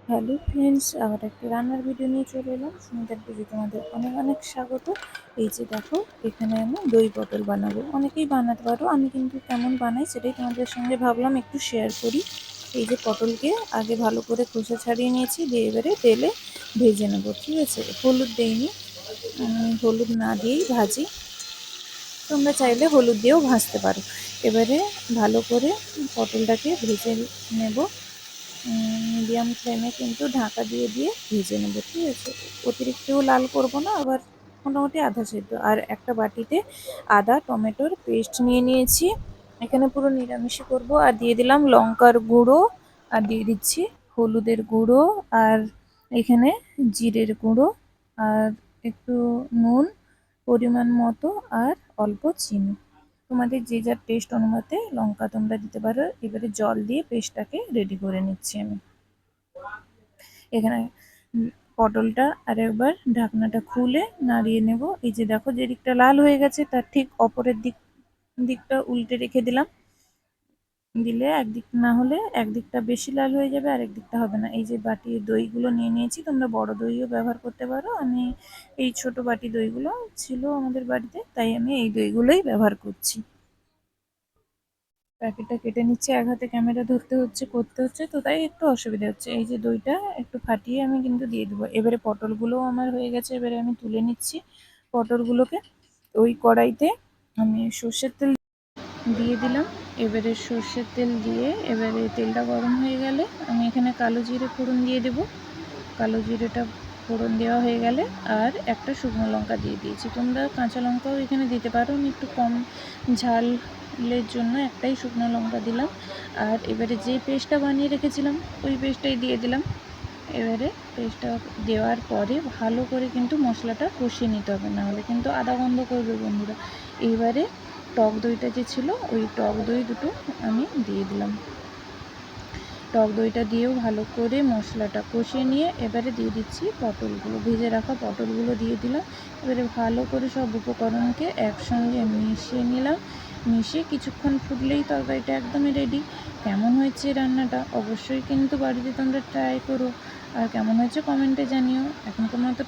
Hello friends, আবার একটা রান্নার ভিডিও নিয়ে চলে এলাম। সুমিতার পুজো তোমাদের অনেক অনেক স্বাগত। এই যে দেখো, এখানে আমি দই পটল বানাবো। অনেকেই বানাতে পারো, আমি কিন্তু কেমন বানাই সেটাই তোমাদের সঙ্গে ভাবলাম একটু শেয়ার করি। এই যে পটলকে আগে ভালো করে খোসা ছাড়িয়ে নিয়েছি, দিয়ে এবারে তেলে ভেজে নেবো। ঠিক আছে, হলুদ দেইনি, আমি হলুদ না দিয়েই ভাজি। তোমরা চাইলে হলুদ দিয়েও ভাজতে পারো। এবারে ভালো করে পটলটাকে ভেজে নেব। মিডিয়াম ফ্লেমে কিন্তু ঢাকা দিয়ে দিয়ে ভেজে নেবো। ঠিক আছে, অতিরিক্তও লাল করব না, আবার মোটামুটি আধা সেদ্ধ। আর একটা বাটিতে আদা টমেটোর পেস্ট নিয়ে নিয়েছি। এখানে পুরো নিরামিষই করব। আর দিয়ে দিলাম লঙ্কার গুঁড়ো, আর দিয়ে দিচ্ছি হলুদের গুঁড়ো, আর এখানে জিরের গুঁড়ো, আর একটু নুন পরিমাণ মতো, আর অল্প চিনি। তোমাদের যে যার টেস্ট অনুপাতে লঙ্কা তোমরা দিতে পারো। এবারে জল দিয়ে পেস্টটাকে রেডি করে নিচ্ছি আমি। এখানে পটলটা আরেকবার ঢাকনাটা খুলে নাড়িয়ে নেব। এই যে দেখো, যে দিকটা লাল হয়ে গেছে তার ঠিক অপরের দিকটা উল্টে রেখে দিলাম। দিলে একদিক না হলে একদিকটা বেশি লাল হয়ে যাবে, আর একদিকটা হবে না। এই যে বাটির দইগুলো নিয়ে নিয়েছি, তোমরা বড় দইও ব্যবহার করতে পারো। আমি এই ছোট বাটি দইগুলো ছিল আমাদের বাড়িতে, তাই আমি এই দইগুলোই ব্যবহার করছি। প্যাকেটটা কেটে নিচ্ছে, এক হাতে ক্যামেরা ধরতে হচ্ছে, করতে হচ্ছে, তো তাই একটু অসুবিধা হচ্ছে। এই যে দইটা একটু ফাটিয়ে আমি কিন্তু দিয়ে দেবো। এবারে পটলগুলোও আমার হয়ে গেছে, এবারে আমি তুলে নিচ্ছি পটলগুলোকে। ওই কড়াইতে আমি সর্ষের তেল দিয়ে দিলাম। এবারে সর্ষের তেল দিয়ে এবারে তেলটা গরম হয়ে গেলে আমি এখানে কালো জিরে ফোড়ন দিয়ে দেবো। কালো জিরেটা ফোড়ন দেওয়া হয়ে গেলে আর একটা শুকনো লঙ্কা দিয়ে দিয়েছি। তোমরা কাঁচা লঙ্কাও এখানে দিতে পারো, আমি একটু কম ঝালের জন্য একটাই শুকনো লঙ্কা দিলাম। আর এবারে যে পেস্টটা বানিয়ে রেখেছিলাম ওই পেস্টটাই দিয়ে দিলাম। এবারে পেস্টটা দেওয়ার পরে ভালো করে কিন্তু মশলাটা কষিয়ে নিতে হবে, নাহলে কিন্তু আধা গন্ধ করবে বন্ধুরা। এইবারে টক দইটা যে ছিল ওই টক দই দুটো আমি দিয়ে দিলাম। টক দইটা দিয়েও ভালো করে মশলাটা কষিয়ে নিয়ে এবারে দিয়ে দিচ্ছি পটলগুলো, ভেজে রাখা পটলগুলো দিয়ে দিলাম। এবারে ভালো করে সব উপকরণকে একসঙ্গে মিশিয়ে নিলাম। মিশিয়ে কিছুক্ষণ ফুটলেই তরকারিটা একদমই রেডি। কেমন হয়েছে রান্নাটা অবশ্যই কিন্তু বাড়িতে তোমরা ট্রাই করো, আর কেমন হয়েছে কমেন্টে জানিও। এখন তোমার তো